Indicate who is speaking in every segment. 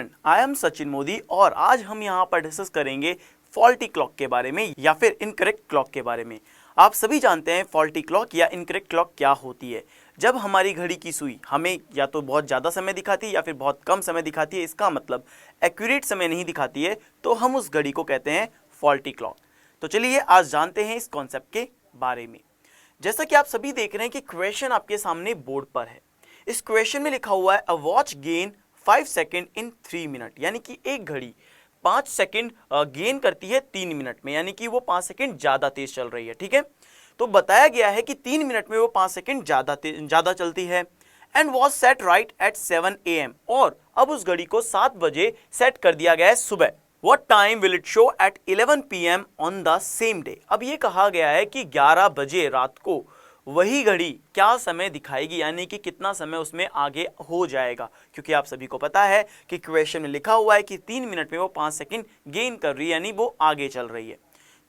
Speaker 1: Friend, I am Sachin Modi और आज हम यहाँ पर डिस्कस करेंगे फॉल्टी क्लॉक के बारे में या फिर इनकरेक्ट क्लॉक के बारे में। आप सभी जानते हैं फॉल्टी क्लॉक या इनकरेक्ट क्लॉक क्या होती है। जब हमारी घड़ी की सुई हमें या तो बहुत ज़्यादा समय दिखाती है या फिर बहुत कम समय दिखाती है, इसका मतलब एक्यूरेट समय नहीं दिखाती है, तो हम उस घड़ी को कहते हैं फॉल्टी क्लॉक। तो चलिए आज जानते हैं इस कॉन्सेप्ट के बारे में। जैसा कि आप सभी देख रहे हैं कि क्वेश्चन आपके सामने बोर्ड पर है। इस क्वेश्चन में लिखा हुआ है a watch gain 5 second in 3 minute, यानी कि एक घड़ी 5 सेकेंड गेन करती है 3 मिनट में, यानी कि वो 5 सेकेंड ज़्यादा तेज चल रही है। ठीक है, तो बताया गया है कि 3 मिनट में वो 5 सेकेंड ज़्यादा चलती है। And was set right at 7 AM, और अब उस घड़ी को 7 बजे सेट कर दिया गया है सुबह। What time will it show at 11 PM on the same day? अब ये कहा गया है कि 11 बजे रात को वही घड़ी क्या समय दिखाएगी, यानी कि कितना समय उसमें आगे हो जाएगा, क्योंकि आप सभी को पता है कि क्वेश्चन में लिखा हुआ है कि 3 मिनट में वो 5 सेकेंड गेन कर रही है, यानी वो आगे चल रही है।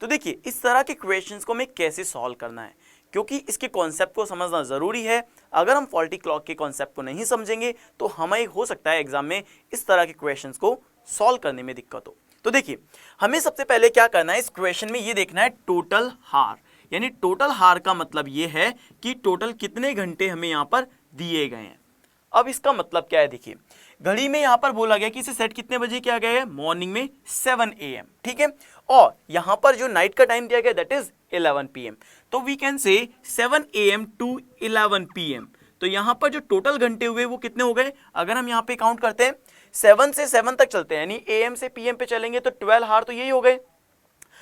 Speaker 1: तो देखिए इस तरह के क्वेश्चंस को हमें कैसे सॉल्व करना है, क्योंकि इसके कॉन्सेप्ट को समझना ज़रूरी है। अगर हम फॉल्टी क्लॉक के कॉन्सेप्ट को नहीं समझेंगे तो हमें हो सकता है एग्जाम में इस तरह के क्वेश्चंस को सॉल्व करने में दिक्कत हो। तो देखिए हमें सबसे पहले क्या करना है, इस क्वेश्चन में ये देखना है टोटल हार, यानी टोटल हार का मतलब ये है कि टोटल कितने घंटे हमें यहाँ पर दिए गए हैं। अब इसका मतलब क्या है, देखिए घड़ी में यहाँ पर बोला गया कि इसे सेट कितने बजे किया गया है, मॉर्निंग में 7 AM। ठीक है, और यहाँ पर जो नाइट का टाइम दिया गया दैट इज 11 PM। तो we can say 7 AM to 11 PM। तो यहाँ पर जो टोटल घंटे हुए वो कितने हो गए, अगर हम यहाँ पे काउंट करते हैं 7 से 7 तक चलते हैं, यानी AM से PM पे चलेंगे तो 12 हार तो यही हो गए।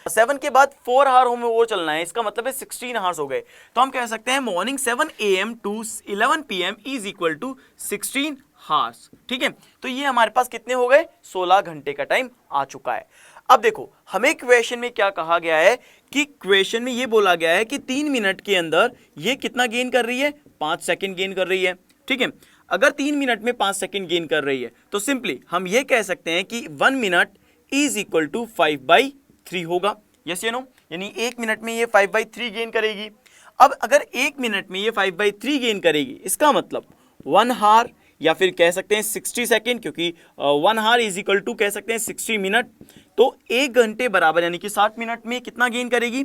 Speaker 1: 7 के बाद 4 हार हमें वो चलना है, इसका मतलब है 16 हार्स हो गए। तो हम कह सकते हैं morning 7 AM to 11 PM is equal to 16 hours. ठीक है, तो ये हमारे पास कितने हो गए, 16 घंटे का टाइम आ चुका है। अब देखो हमें क्वेश्चन में क्या कहा गया है कि क्वेश्चन में ये बोला गया है कि 3 मिनट के अंदर ये कितना गेन कर रही है, 5 सेकेंड गेन कर रही है। ठीक है, अगर 3 मिनट में 5 सेकेंड गेन कर रही है तो सिंपली हम ये कह सकते हैं कि 1 मिनट इज इक्वल टू 5/3 होगा। यस या नो, यानी 1 मिनट में ये 5/3 गेन करेगी। अब अगर 1 मिनट में ये 5/3 गेन करेगी, इसका मतलब 1 हार या फिर कह सकते हैं 60 सेकेंड, क्योंकि 1 हार इज इक्वल टू कह सकते हैं 60 मिनट। तो 1 घंटे बराबर यानी कि 60 मिनट में कितना गेन करेगी,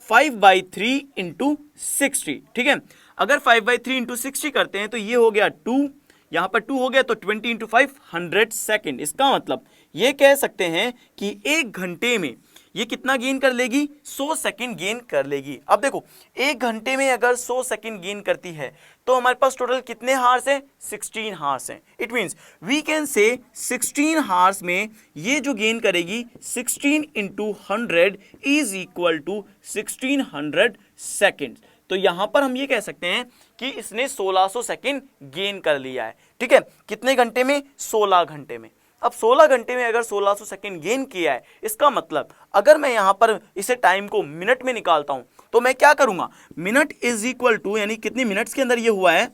Speaker 1: 5/3 इंटू 60। ठीक है, अगर 5/3 इंटू 60 करते हैं तो ये हो गया 2, यहाँ पर 2 हो गया तो 20 इंटू 5 100 सेकेंड। इसका मतलब ये कह सकते हैं कि 1 घंटे में ये कितना गेन कर लेगी, 100 सेकेंड गेन कर लेगी। अब देखो 1 घंटे में अगर 100 सेकेंड गेन करती है तो हमारे पास टोटल कितने हार्स हैं, 16 हार्स हैं। It means we can say 16 horse में ये जो गेन करेगी 16 into 100 is equal to 1600 second. तो यहां पर हम ये कह सकते हैं कि इसने 1600 सेकेंड गेन कर लिया है। ठीक है, कितने घंटे में, 16 घंटे में। अब 16 घंटे में अगर 1600 सेकेंड गेन किया है, इसका मतलब अगर मैं यहां पर इसे टाइम को मिनट में निकालता हूं तो मैं क्या करूंगा, मिनट इज इक्वल टू, यानी कितने मिनट्स के अंदर ये हुआ है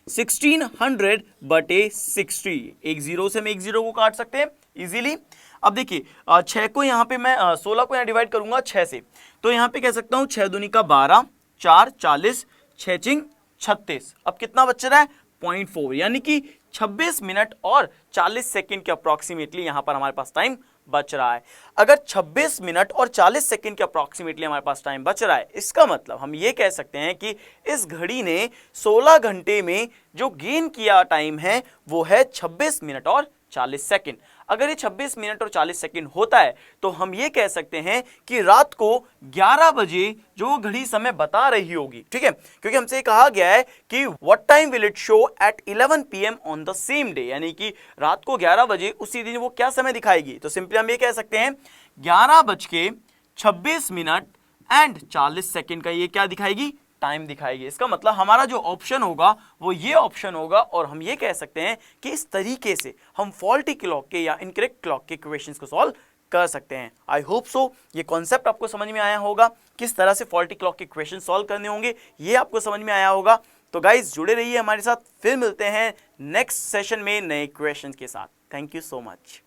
Speaker 1: 1600/60। एक जीरो से हम एक जीरो को काट सकते हैं इजीली। अब देखिए 6 को यहाँ पे मैं 16 को यहाँ डिवाइड करूंगा 6 से, तो यहाँ पे कह सकता हूँ 6 दूनी का 12, 4 40, 6 चिंग 36। अब कितना बच रहा है, 0.4, यानी कि 26 मिनट और 40 सेकेंड के अप्रॉक्सीमेटली यहाँ पर हमारे पास टाइम बच रहा है। अगर 26 मिनट और 40 सेकेंड के अप्रॉक्सीमेटली हमारे पास टाइम बच रहा है, इसका मतलब हम ये कह सकते हैं कि इस घड़ी ने 16 घंटे में जो गेन किया टाइम है वो है 26 मिनट और 40 सेकेंड। अगर ये 26 मिनट और 40 सेकेंड होता है तो हम ये कह सकते हैं कि रात को 11 बजे जो घड़ी समय बता रही होगी। ठीक है, क्योंकि हमसे कहा गया है कि what time will it show at 11 PM on the same day, यानी कि रात को 11 बजे उसी दिन वो क्या समय दिखाएगी। तो सिंपली हम ये कह सकते हैं 11:26 एंड 40 सेकेंड का ये क्या दिखाएगी, टाइम दिखाएगी। इसका मतलब हमारा जो ऑप्शन होगा वो ये ऑप्शन होगा, और हम ये कह सकते हैं कि इस तरीके से हम फॉल्टी क्लॉक के या इनकरेक्ट क्लॉक के क्वेश्चंस को सॉल्व कर सकते हैं। आई होप सो ये कॉन्सेप्ट आपको समझ में आया होगा, किस तरह से फॉल्टी क्लॉक के क्वेश्चन सॉल्व करने होंगे ये आपको समझ में आया होगा। तो गाइज जुड़े रहिए हमारे साथ, फिर मिलते हैं नेक्स्ट सेशन में नए क्वेश्चन के साथ। Thank you so much.